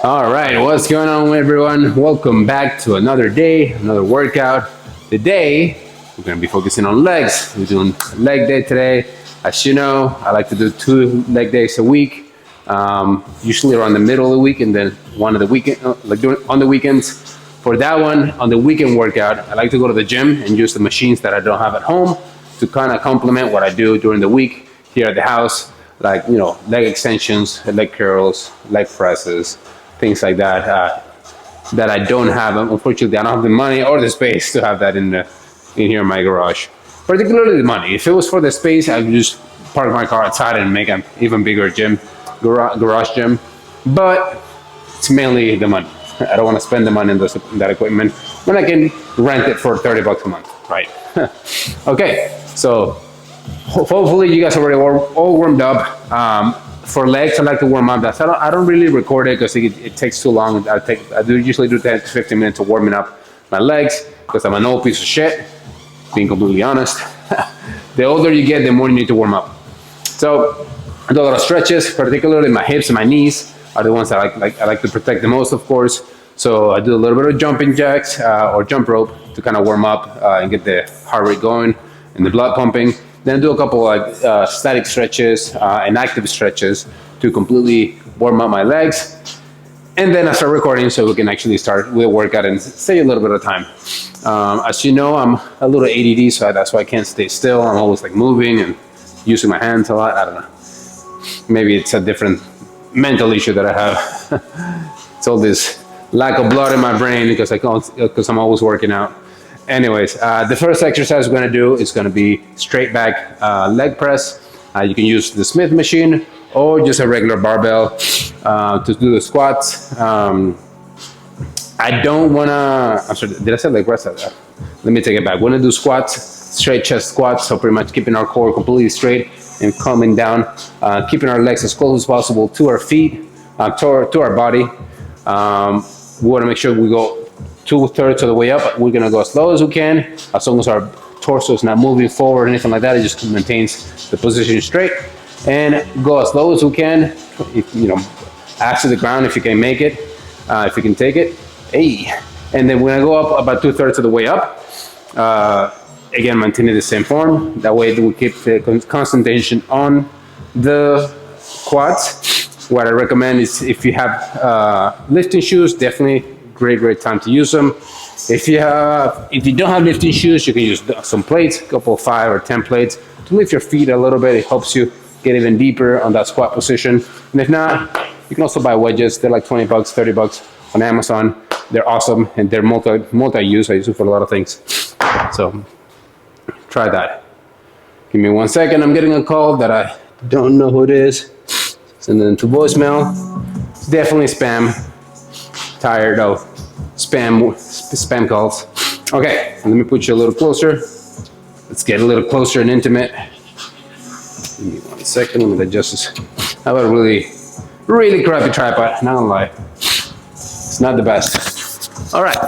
All right, what's going on, everyone? Welcome back to another day, another workout. Today, we're going to be focusing on legs. We're doing leg day today. As you know, I like to do 2 leg days a week, usually around the middle of the week, and then one of the weekend, on the weekends. For that one, on the weekend workout, I like to go to the gym and use the machines that I don't have at home to kind of complement what I do during the week here at the house, like leg extensions, leg curls, leg presses, things like that that I don't have. Unfortunately, I don't have the money or the space to have that in here in my garage. Particularly the money. If it was for the space, I would just park my car outside and make an even bigger gym, garage gym. But it's mainly the money. I don't want to spend the money on that equipment when I can rent it for $30 a month, right? Okay, so hopefully you guys are already all warmed up. For legs, I like to warm up. I don't really record it because it takes too long. I usually do 10 to 15 minutes of warming up my legs because I'm an old piece of shit, being completely honest. The older you get, the more you need to warm up. So I do a lot of stretches, particularly my hips and my knees are the ones that I like to protect the most, of course. So I do a little bit of jumping jacks or jump rope to kind of warm up and get the heart rate going and the blood pumping. Then I do a couple static stretches and active stretches to completely warm up my legs. And then I start recording so we can actually start with a workout and save a little bit of time. As you know, I'm a little ADD, so that's why I can't stay still. I'm always moving and using my hands a lot. I don't know. Maybe it's a different mental issue that I have. It's all this lack of blood in my brain because I'm always working out. Anyways, the first exercise we're going to do is going to be straight back leg press. You can use the Smith machine or just a regular barbell to do the squats. I don't want to, I'm sorry, did I say leg press? Let me take it back. We're going to do squats, straight chest squats, so pretty much keeping our core completely straight and coming down, keeping our legs as close as possible to our feet, to our body. We want to make sure we go 2/3 of the way up. We're going to go as slow as we can, as long as our torso is not moving forward or anything like that. It just maintains the position straight, and go as slow as we can. Ask to the ground if you can make it, if you can take it. Hey, and then we're going to go up about 2/3 of the way up. Again, maintaining the same form. That way we keep the concentration on the quads. What I recommend is if you have lifting shoes, definitely great time to use them. If you don't have lifting shoes, you can use some plates, a couple of 5 or 10 plates to lift your feet a little bit. It helps you get even deeper on that squat position. And if not, you can also buy wedges. They're like $20, $30 on Amazon. They're awesome and they're multi-use. I use them for a lot of things. So try that. Give me 1 second. I'm getting a call that I don't know who it is. Send it into voicemail. Definitely spam. Tired of spam calls. Okay, let me put you a little closer. Let's get a little closer and intimate. Give me 1 second. Let me adjust this. I have a really crappy tripod. Not gonna lie, it's not the best. All right.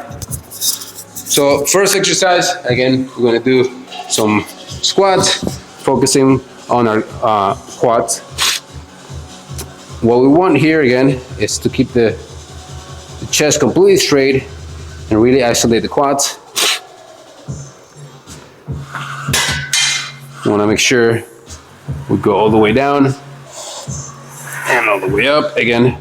So first exercise, again, we're gonna do some squats, focusing on our quads. What we want here again is to keep the chest completely straight and really isolate the quads. You want to make sure we go all the way down and all the way up. Again,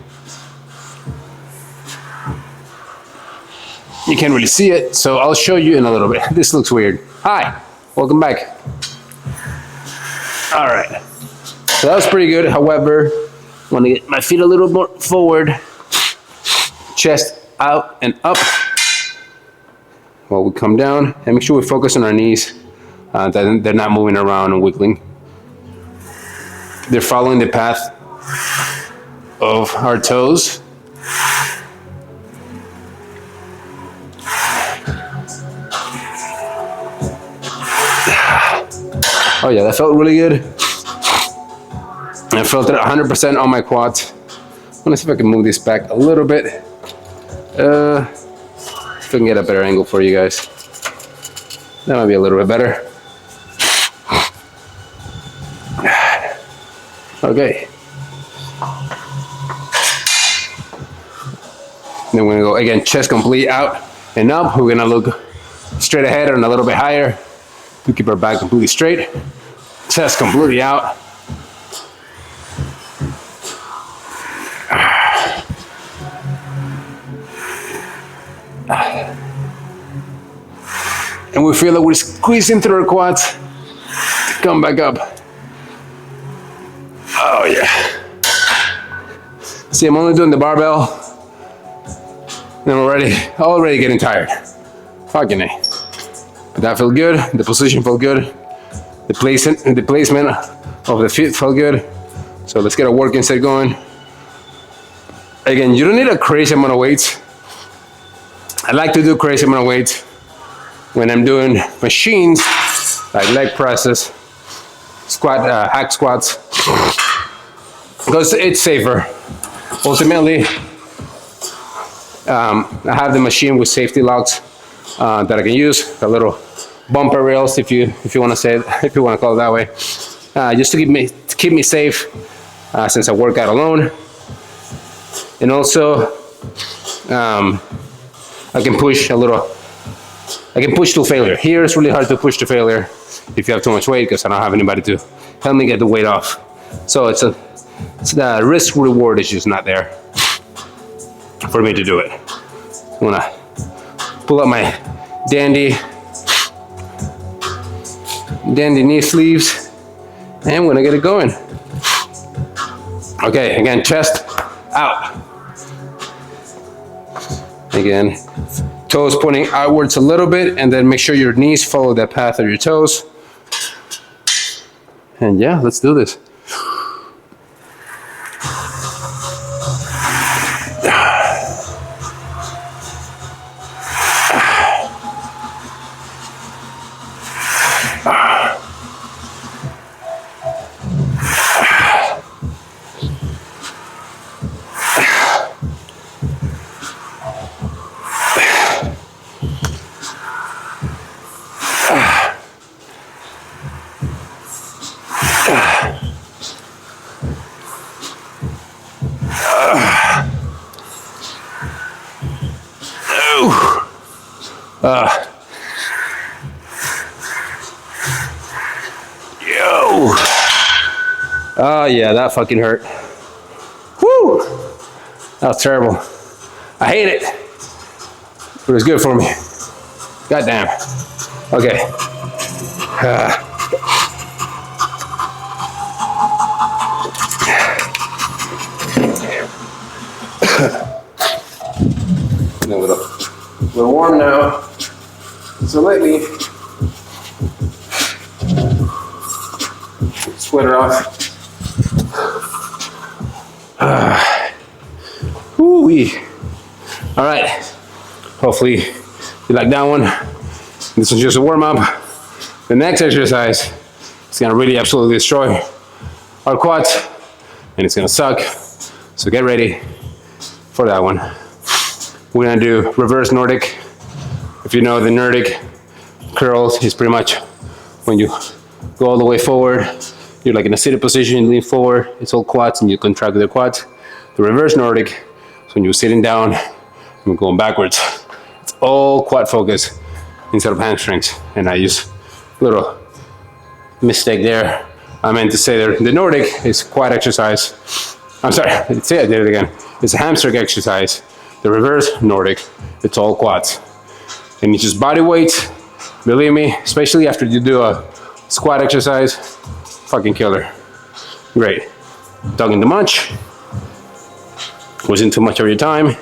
you can't really see it, so I'll show you in a little bit. This looks weird. Hi, welcome back. All right, so that was pretty good. However, I want to get my feet a little more forward, chest out and up while we come down, and make sure we focus on our knees, that they're not moving around and wiggling. They're following the path of our toes. Oh yeah, that felt really good. I felt it 100% on my quads. I want to see if I can move this back a little bit. If I can get a better angle for you guys. That might be a little bit better. Okay. then we're gonna go again, chest complete out and up. We're gonna look straight ahead and a little bit higher to keep our back completely straight. Chest completely out. And we feel like we're squeezing through our quads. Come back up. Oh yeah. See, I'm only doing the barbell. And I'm already getting tired. Fucking A. But that felt good. The position felt good. The placement of the feet felt good. So let's get a working set going. Again, you don't need a crazy amount of weights. I like to do crazy amount of weights when I'm doing machines like leg presses, hack squats, because it's safer. Ultimately, I have the machine with safety locks that I can use, the little bumper rails, if you want to say it, if you want to call it that way, just to keep me safe since I work out alone, and also I can push to failure. Here it's really hard to push to failure if you have too much weight, because I don't have anybody to help me get the weight off. So it's the risk reward is just not there for me to do it. I'm gonna pull up my dandy knee sleeves, and I'm gonna get it going. Okay, again, chest out. Again, toes pointing outwards a little bit, and then make sure your knees follow that path of your toes. And yeah, let's do this. Oh yeah, that fucking hurt. Woo! That was terrible. I hate it, but it was good for me. God damn. Okay. We're warm now, so let me sweater off. Woo-wee. All right, hopefully you like that one. This one's just a warm-up. The next exercise is gonna really absolutely destroy our quads, and it's gonna suck, so get ready for that one. We're gonna do reverse Nordic. If you know the Nordic curls, is pretty much when you go all the way forward, you're like in a seated position, you lean forward, it's all quads, and you contract the quads. The reverse Nordic is when you're sitting down and going backwards. It's all quad focus instead of hamstrings. And I use a little mistake there. I meant to say that the Nordic is quad exercise. I'm sorry, let's say I did it again. It's a hamstring exercise. The reverse Nordic, it's all quads. And it's just body weight. Believe me, especially after you do a squat exercise, fucking killer. Great. Talking too much. Wasn't too much of your time.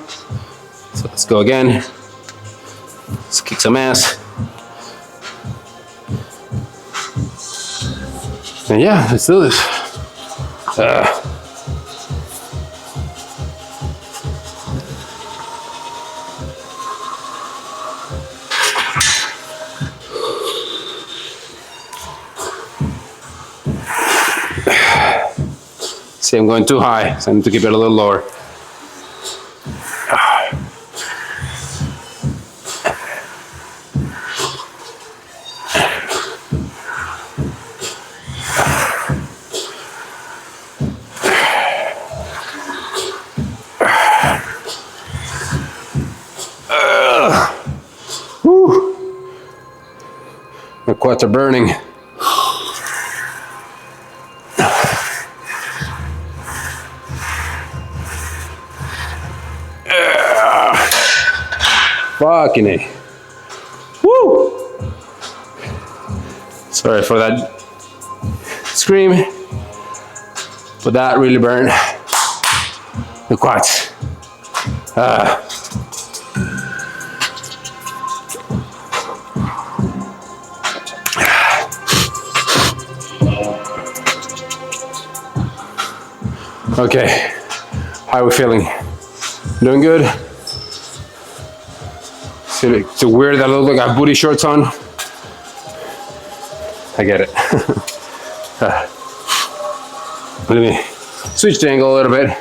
So let's go again. Let's kick some ass. And yeah, let's do this. See, I'm going too high, so I need to keep it a little lower. quads are burning. Fucking A. Woo! Sorry for that scream, but that really burned the quads. Okay, how are we feeling? Doing good? It's weird that I look like I have booty shorts on. I get it. Let me switch the angle a little bit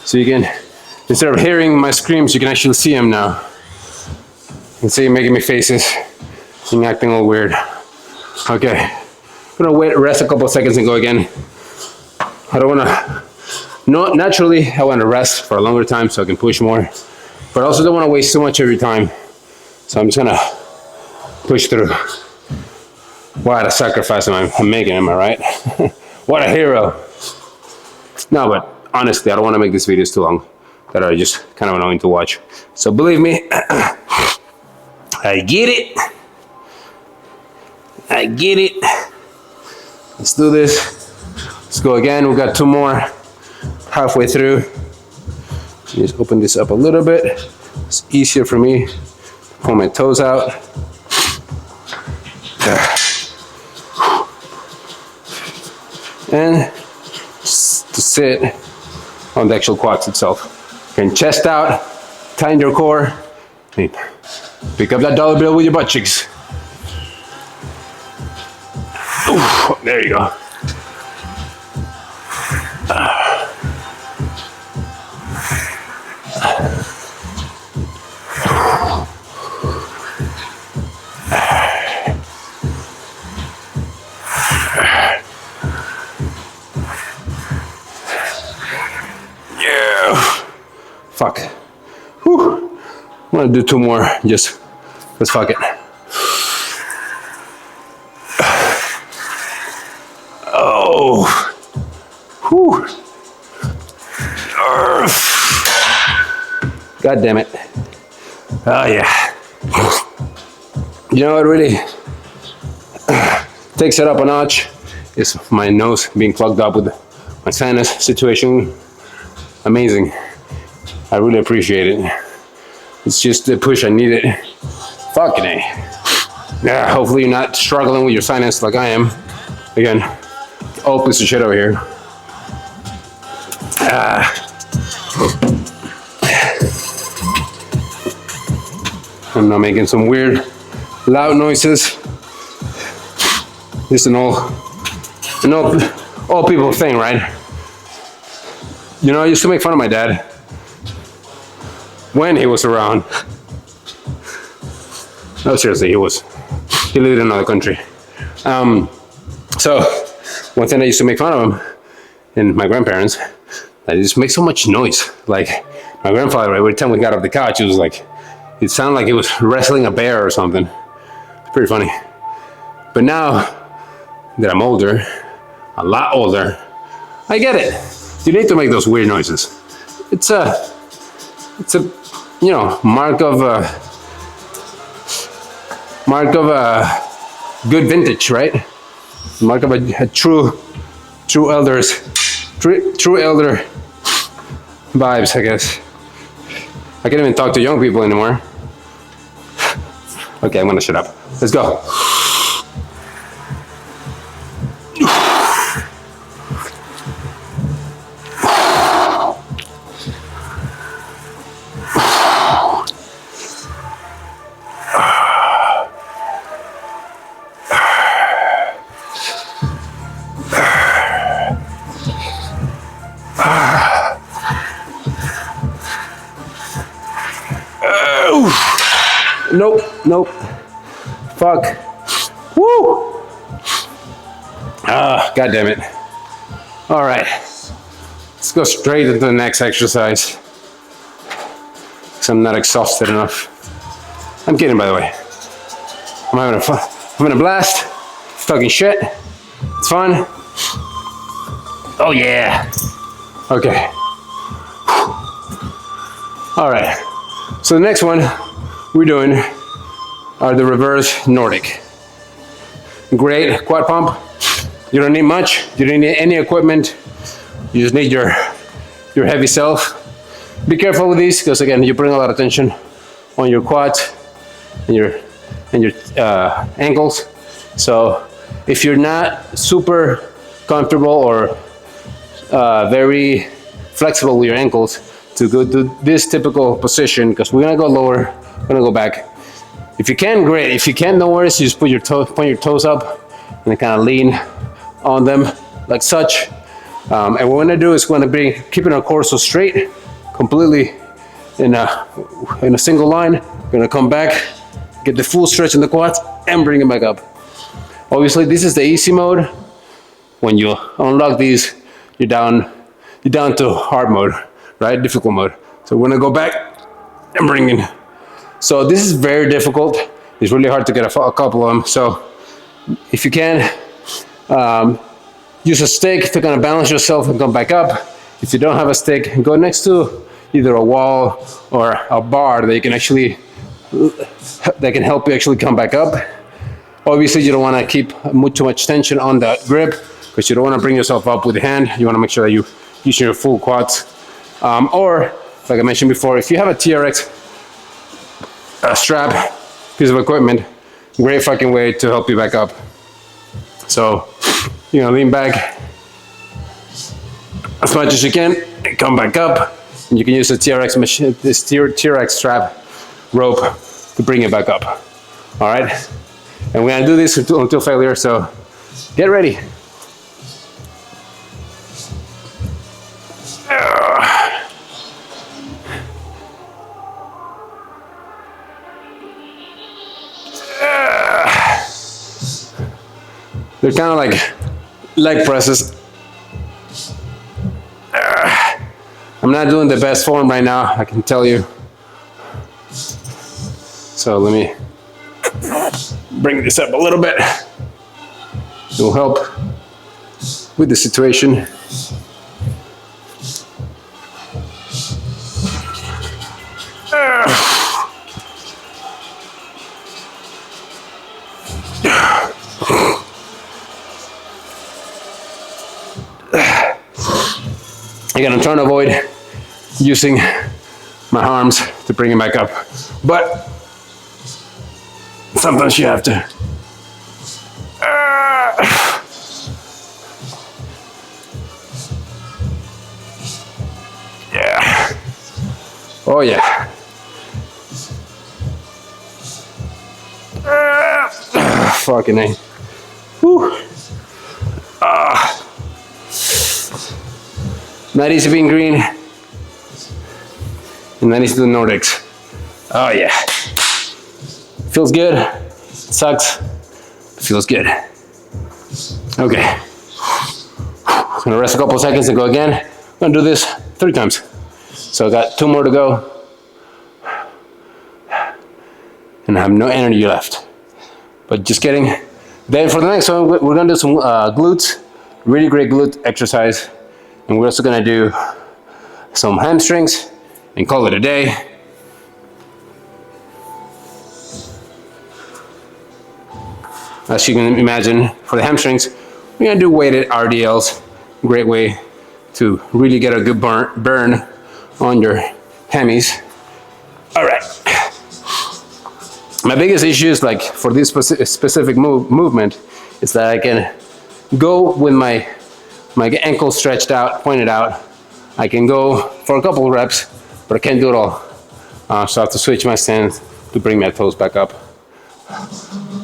so you can, instead of hearing my screams, you can actually see them now. You can see you making me faces and acting all weird. Okay, I'm gonna rest a couple of seconds and go again. I don't wanna, no, naturally I wanna rest for a longer time so I can push more, but I also don't wanna waste too much of your time. So I'm just gonna push through. What a sacrifice I'm making, am I right? What a hero. No, but honestly, I don't wanna make these videos too long that are just kind of annoying to watch. So believe me, I get it. I get it. Let's do this. Let's go again. We got 2 more halfway through. Just open this up a little bit. It's easier for me. Pull my toes out. There. And to sit on the actual quads itself. Again, chest out, tighten your core. Pick up that dollar bill with your butt cheeks. Ooh, there you go. Fuck. Whew. I'm gonna do 2 more, just fuck it. Oh. Whew. God damn it. Oh yeah. You know what really takes it up a notch is my nose being plugged up with my sinus situation. Amazing. I really appreciate it. It's just the push I needed. Fucking A. Yeah, hopefully you're not struggling with your sinus like I am. Again, all piece of shit over here. I'm not making some weird, loud noises. This is an all people thing, right? You know, I used to make fun of my dad when he was around. No, seriously, he lived in another country. So one thing I used to make fun of him and my grandparents, they just make so much noise. Like my grandfather, every time we got off the couch, it sounded like he was wrestling a bear or something. It's pretty funny. But now that I'm older, a lot older, I get it. You need to make those weird noises. It's a mark of a good vintage, right? Mark of a true elder vibes, I guess. I can't even talk to young people anymore. Okay, I'm gonna shut up. Let's go. Nope. Fuck. Woo! God damn it. All right. Let's go straight into the next exercise. Because I'm not exhausted enough. I'm kidding, by the way. I'm having a blast, talking shit. It's fun. Oh yeah. Okay. All right. So the next one we're doing are the reverse Nordic. Great quad pump. You don't need much. You don't need any equipment. You just need your heavy self. Be careful with these because again, you bring a lot of tension on your quads and your ankles. So if you're not super comfortable or very flexible with your ankles, to go to this typical position, because we're gonna go lower, we're gonna go back. If you can, great. If you can't, no worries. You just point your toes up and then kind of lean on them like such. And what we're gonna do is we're gonna be keeping our core so straight, completely in a single line. We're gonna come back, get the full stretch in the quads, and bring it back up. Obviously, this is the easy mode. When you unlock these, you're down to hard mode, right? Difficult mode. So we're gonna go back and bring in. So this is very difficult. It's really hard to get a couple of them. So if you can, use a stick to kind of balance yourself and come back up. If you don't have a stick, go next to either a wall or a bar that can help you actually come back up. Obviously, you don't want to keep too much tension on that grip because you don't want to bring yourself up with the hand. You want to make sure that you use your full quads. Or, like I mentioned before, if you have a TRX strap, piece of equipment, great fucking way to help you back up. So, lean back as much as you can and come back up. And you can use the TRX machine, this TRX strap rope to bring it back up. All right, and we're gonna do this until failure. So, get ready. They're kind of like leg presses. I'm not doing the best form right now, I can tell you. So let me bring this up a little bit. It will help with the situation. Again, I'm trying to avoid using my arms to bring it back up, but sometimes you have to. Yeah. Oh yeah. Fucking A. Whew. Not easy being green, and not easy doing Nordics. Oh yeah. Feels good. It sucks. It feels good. Okay. I'm gonna rest a couple of seconds and go again. I'm gonna do this 3 times. So I got 2 more to go. And I have no energy left. But just kidding. Then for the next one, we're gonna do some glutes. Really great glute exercise. And we're also gonna do some hamstrings and call it a day. As you can imagine, for the hamstrings, we're gonna do weighted RDLs. Great way to really get a good burn on your hammies. All right. My biggest issue is like for this specific movement is that I can go with my ankle stretched out, pointed out. I can go for a couple of reps, but I can't do it all. So I have to switch my stance to bring my toes back up.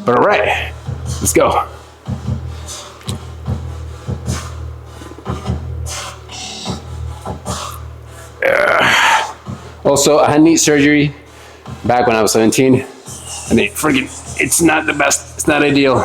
But all right, let's go. Also, I had knee surgery back when I was 17, and it's not the best, it's not ideal.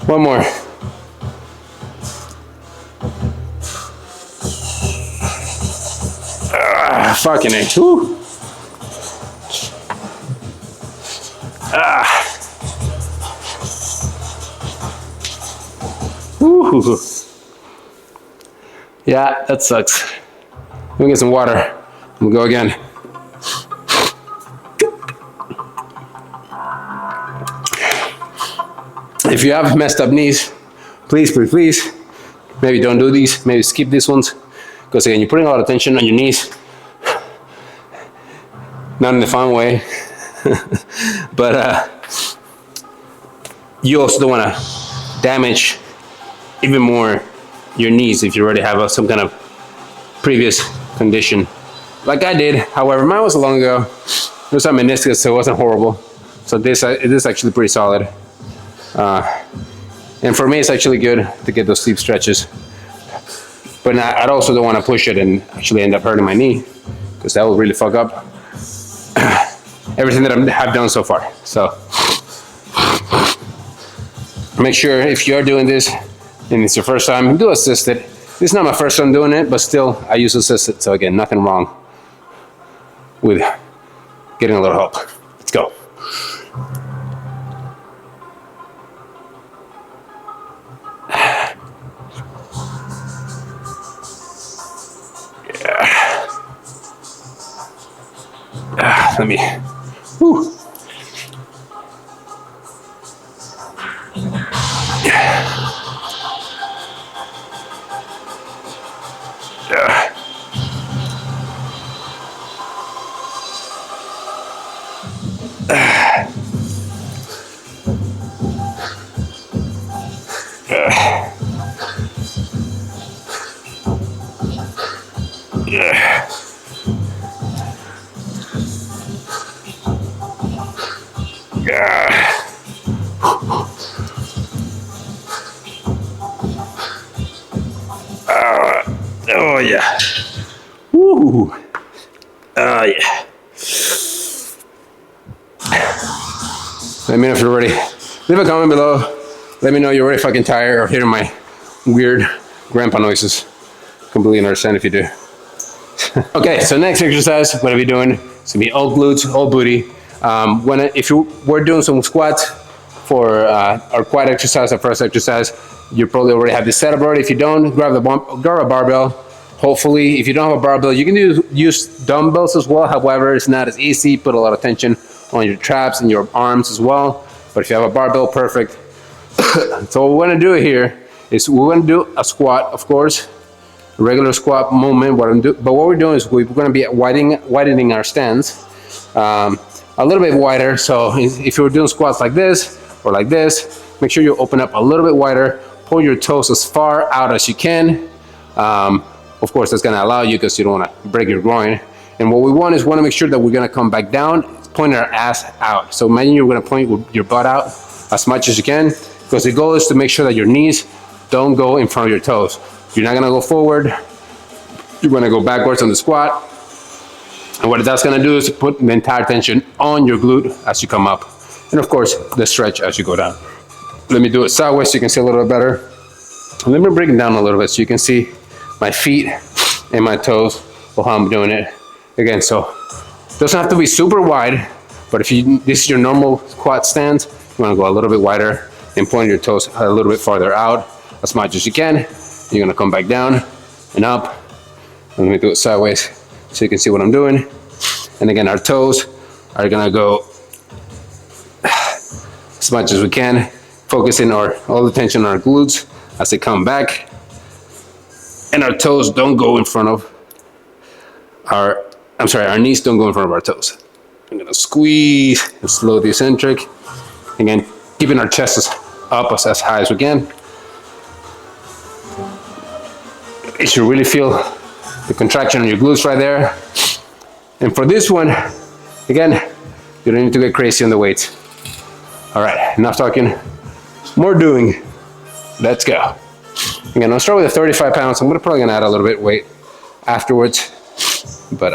One more. Fucking it. Woo. Woo. Yeah, that sucks. Let me get some water. We'll go again. If you have messed up knees, please, maybe don't do these. Maybe skip these ones. Because again, you're putting a lot of tension on your knees. Not in the fun way. But you also don't want to damage even more your knees if you already have some kind of previous condition. Like I did. However, mine was long ago. It was on meniscus, so it wasn't horrible. So this is actually pretty solid. And for me, it's actually good to get those deep stretches. But I also don't want to push it and actually end up hurting my knee, because that will really fuck up everything that I have done so far. So make sure if you're doing this and it's your first time, do assisted. This is not my first time doing it, but still I use assisted. So again, nothing wrong with getting a little help. Let's go. Let me, whew. Oh yeah. Woo. Oh yeah. Let me know if you're ready. Leave a comment below. Let me know you're already fucking tired or hearing my weird grandpa noises. Completely understand if you do. Okay, so next exercise I'm gonna be doing is gonna be all glutes, all booty. If we're doing some squats for our quad exercise, our first exercise, you probably already have this set up already. If you don't, grab a barbell. Hopefully, if you don't have a barbell, you can use dumbbells as well. However, it's not as easy. Put a lot of tension on your traps and your arms as well. But if you have a barbell, perfect. So what we're gonna do here is we're gonna do a squat, of course, a regular squat movement. But what we're doing is we're gonna be widening our stance a little bit wider. So if you're doing squats like this or like this, make sure you open up a little bit wider. Pull your toes as far out as you can. Of course, that's gonna allow you, because you don't wanna break your groin. And what we want is make sure that we're gonna come back down, pointing our ass out. So imagine you're gonna point your butt out as much as you can, because the goal is to make sure that your knees don't go in front of your toes. You're not gonna go forward, you're gonna go backwards on the squat. And what that's gonna do is put the entire tension on your glute as you come up. And of course, the stretch as you go down. Let me do it sideways so you can see a little bit better. And let me bring it down a little bit so you can see my feet and my toes while I'm doing it. Again, so it doesn't have to be super wide, but if this is your normal squat stance, you wanna go a little bit wider and point your toes a little bit farther out as much as you can. You're gonna come back down and up. And let me do it sideways so you can see what I'm doing. And again, our toes are gonna go as much as we can, focusing all the tension on our glutes as they come back. And our toes don't go in front of our knees don't go in front of our toes. I'm gonna squeeze and slow the eccentric. Again, keeping our chest up as high as we can. You should really feel the contraction on your glutes right there. And for this one, again, you don't need to get crazy on the weights. All right, enough talking, more doing. Let's go. Again, I'll start with the 35 pounds. I'm probably gonna add a little bit of weight afterwards, but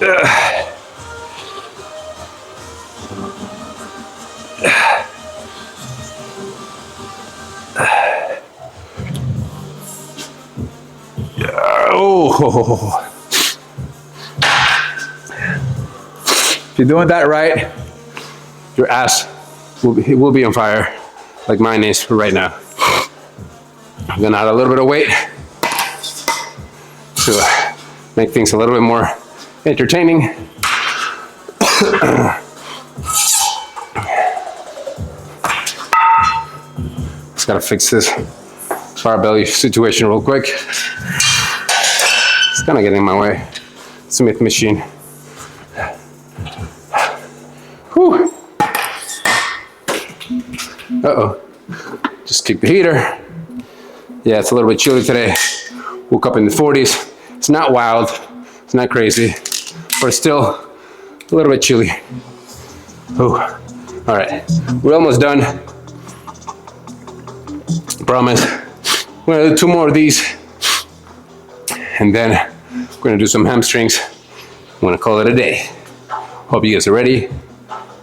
Oh, if you're doing that right, your ass will be on fire, like mine is right now. I'm gonna add a little bit of weight to make things a little bit more entertaining. Just gotta fix this barbell situation real quick. It's kind of getting in my way. Smith machine. Whew. Uh-oh. Just kick the heater. Yeah, it's a little bit chilly today. Woke up in the 40s. It's not wild. It's not crazy. But it's still a little bit chilly. Ooh. All right. We're almost done. Promise. We're gonna do 2 more of these. And then we're gonna do some hamstrings. I'm gonna call it a day. Hope you guys are ready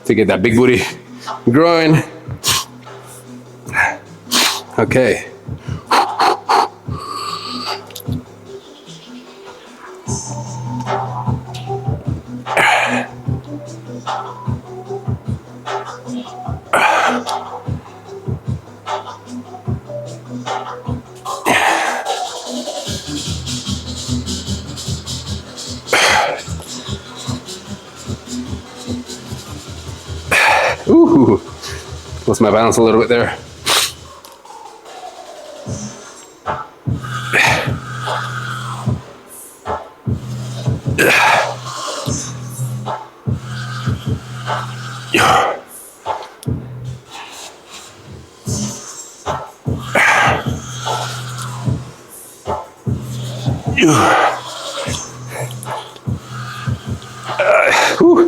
to get that big booty growing. Okay. Ooh, lost my balance a little bit there.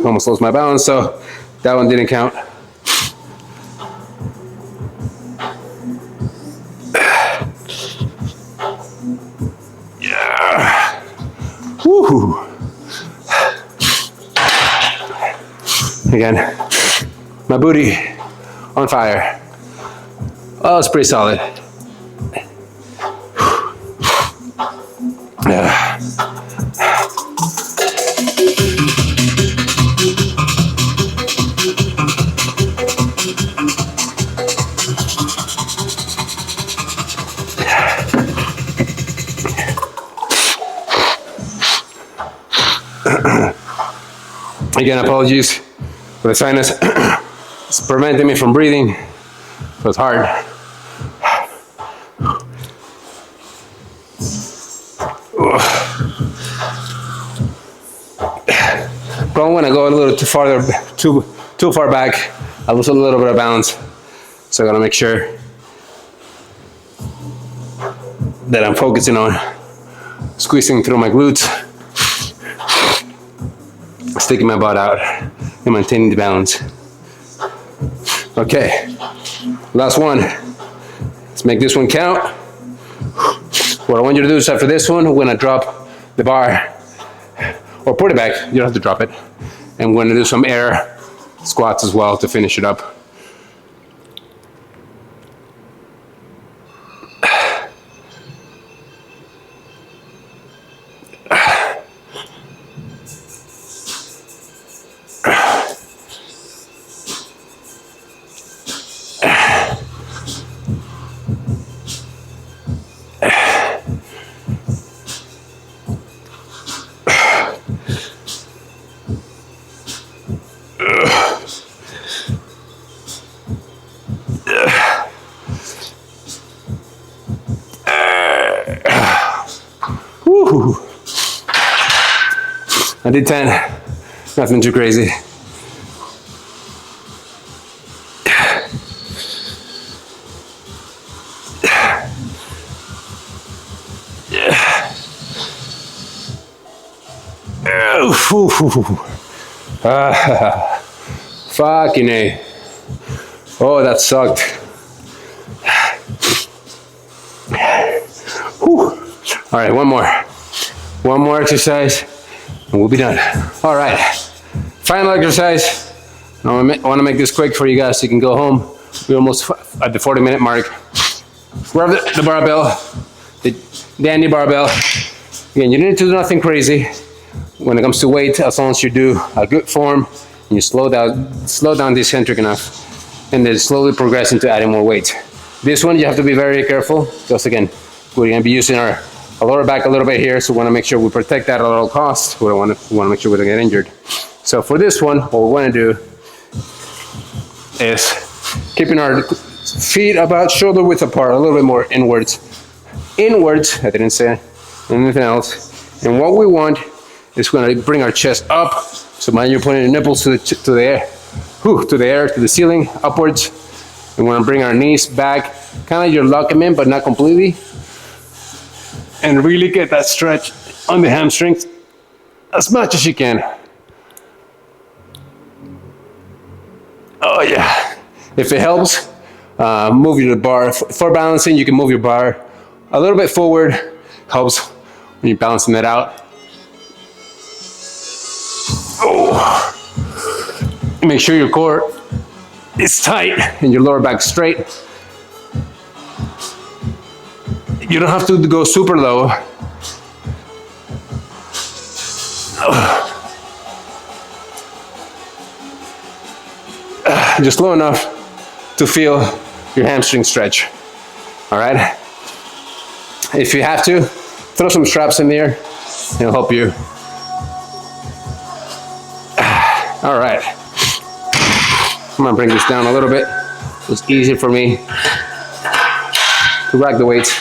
Almost lost my balance, so that one didn't count. Yeah. Woo. Again, my booty on fire. Oh, it's pretty solid. Yeah. Again, apologies for the sinus. It's preventing me from breathing, so it's hard. Probably when I go a little too far back, I lose a little bit of balance. So I gotta make sure that I'm focusing on squeezing through my glutes, sticking my butt out, and maintaining the balance. Okay, last one. Let's make this one count. What I want you to do is after this one, we're gonna drop the bar, or put it back, you don't have to drop it. And we're gonna do some air squats as well to finish it up. Woo. I did 10, nothing too crazy. Fucking A. Oh, that sucked. Whew. All right, one more exercise, and we'll be done. All right, final exercise. I want to make this quick for you guys so you can go home. We're almost at the 40-minute mark. Grab the barbell, the dandy barbell. Again, you don't need to do nothing crazy when it comes to weight, as long as you do a good form and you slow down the eccentric enough, and then slowly progress into adding more weight. This one, you have to be very careful, because again, we're going to be using our lower back a little bit here, so we want to make sure we protect that at all costs. We want to make sure we don't get injured. So for this one, what we want to do is keeping our feet about shoulder width apart, a little bit more inwards. Inwards, I didn't say anything else. And what we want is going to bring our chest up. So mind you're putting your nipples to the air, to the ceiling, upwards. And we're going to bring our knees back, kind of you're locking them in, but not completely. And really get that stretch on the hamstrings as much as you can. Oh yeah. If it helps, move your bar. For balancing, you can move your bar a little bit forward. Helps when you're balancing it out. Oh. Make sure your core is tight and your lower back straight. You don't have to go super low. Just low enough to feel your hamstring stretch. All right. If you have to, throw some straps in there. It'll help you. All right. I'm gonna bring this down a little bit. It's easier for me to rack the weights.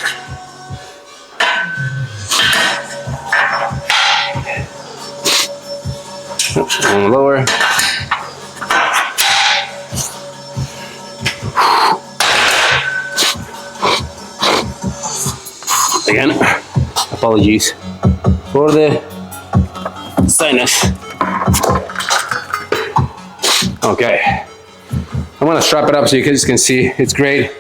A little lower. Again, apologies for the sinus. Okay, I'm gonna strap it up so you guys can see. It's great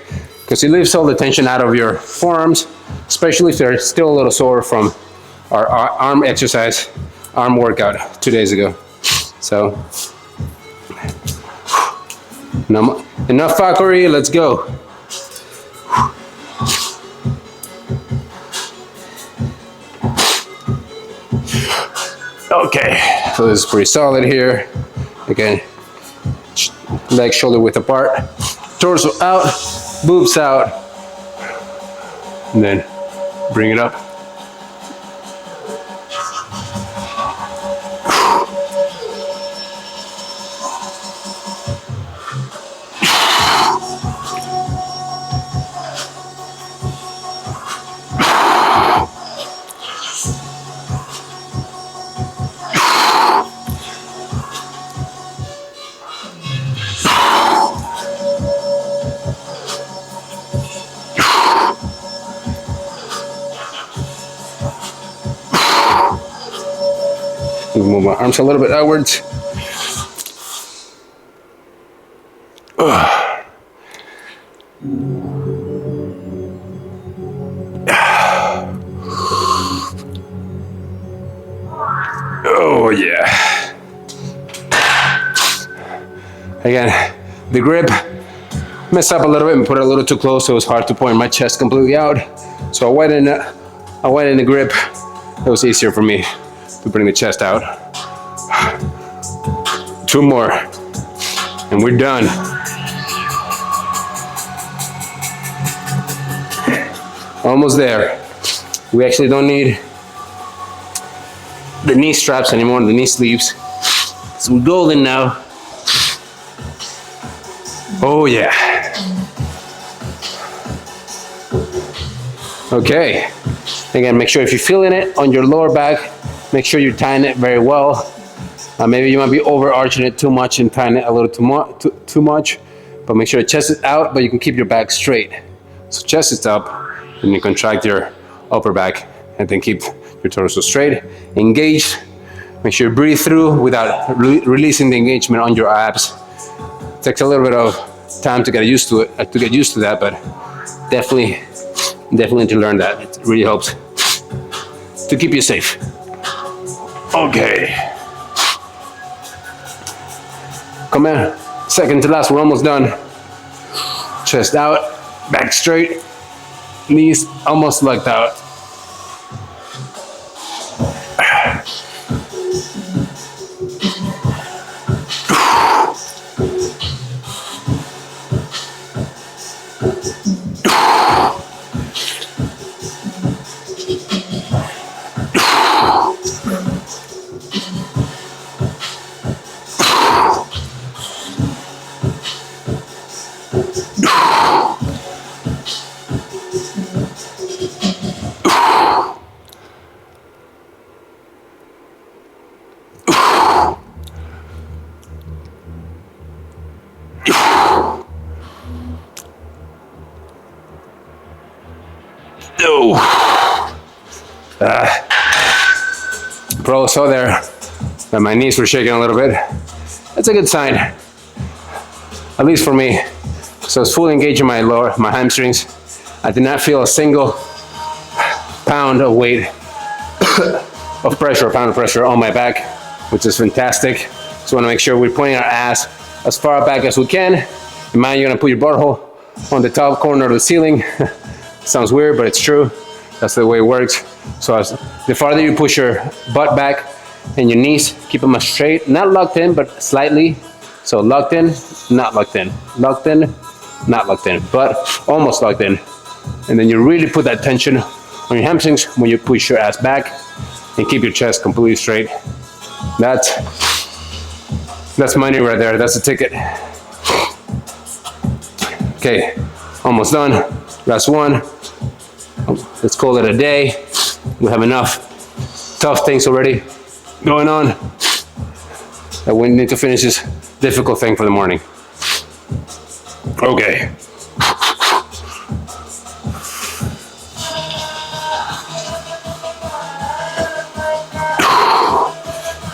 because it leaves all the tension out of your forearms, especially if they're still a little sore from our arm exercise, arm workout 2 days ago. So, enough fuckery, let's go. Okay, so this is pretty solid here. Again, leg shoulder width apart, torso out, boobs out, and then bring it up. Move my arms a little bit outwards. Oh yeah. Again, the grip messed up a little bit and put it a little too close, so it was hard to point my chest completely out. So I went in the grip. It was easier for me to bring the chest out. 2 more, and we're done. Almost there. We actually don't need the knee straps anymore, the knee sleeves. So we're golden now. Oh yeah. Okay. Again, make sure if you're feeling it on your lower back, make sure you tighten it very well. Maybe you might be overarching it too much and tying it a little too much, but make sure the chest is out, but you can keep your back straight. So chest is up, and you contract your upper back, and then keep your torso straight, engaged. Make sure you breathe through without releasing the engagement on your abs. It takes a little bit of time to get used to it, that, but definitely to learn that. It really helps to keep you safe. Okay. Come in. Second to last, we're almost done. Chest out, back straight, knees almost locked out. Pro saw there that my knees were shaking a little bit. That's a good sign, at least for me. So it's fully engaging my hamstrings. I did not feel a single pound of weight of pressure, a pound of pressure on my back, which is fantastic. So we want to make sure we're pointing our ass as far back as we can. In mind, you're gonna put your butthole on the top corner of the ceiling. Sounds weird, but it's true. That's the way it works. So the farther you push your butt back and your knees, keep them straight, not locked in, but slightly. So locked in, not locked in, locked in, not locked in, but almost locked in. And then you really put that tension on your hamstrings when you push your ass back and keep your chest completely straight. That's money right there. That's the ticket. Okay, almost done. Last one. Let's call it a day. We have enough tough things already going on that we need to finish this difficult thing for the morning. Okay.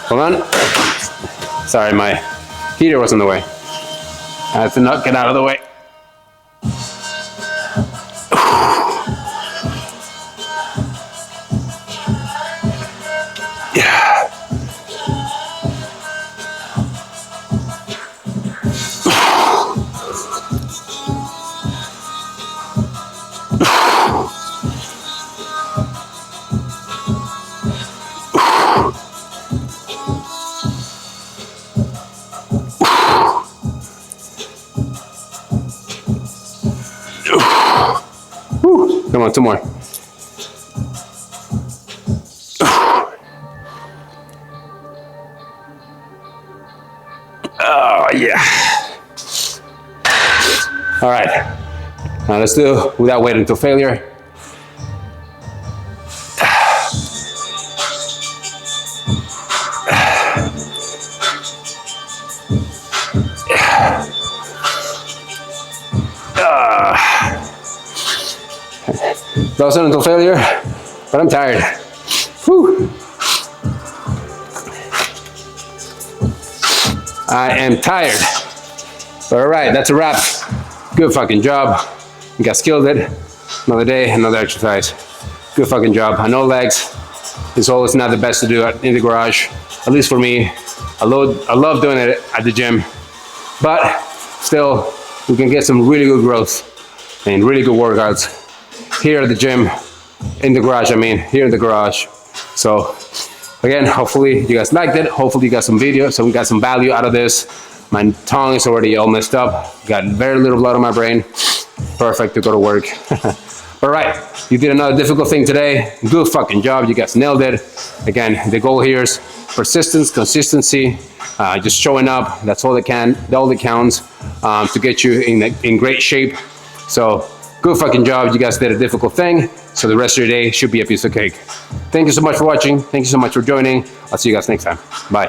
Hold on. Sorry, my heater was in the way. I have to not get out of the way. Come on, two more. Oh, yeah. All right. Now let's do without waiting until failure. Close until failure, but I'm tired. Whew. I am tired. But all right, that's a wrap. Good fucking job. You guys killed it. Another day, another exercise. Good fucking job. I know legs is always not the best to do in the garage, at least for me. I love doing it at the gym, but still, we can get some really good growth and really good workouts here at the gym, in the garage, here in the garage. So again, hopefully you guys liked it. Hopefully you got some video, so we got some value out of this. My tongue is already all messed up. Got very little blood on my brain. Perfect to go to work. All right, you did another difficult thing today. Good fucking job, you guys nailed it. Again, the goal here is persistence, consistency, just showing up. That's all that counts to get you in great shape. So good fucking job, you guys did a difficult thing. So the rest of your day should be a piece of cake. Thank you so much for watching. Thank you so much for joining. I'll see you guys next time. Bye.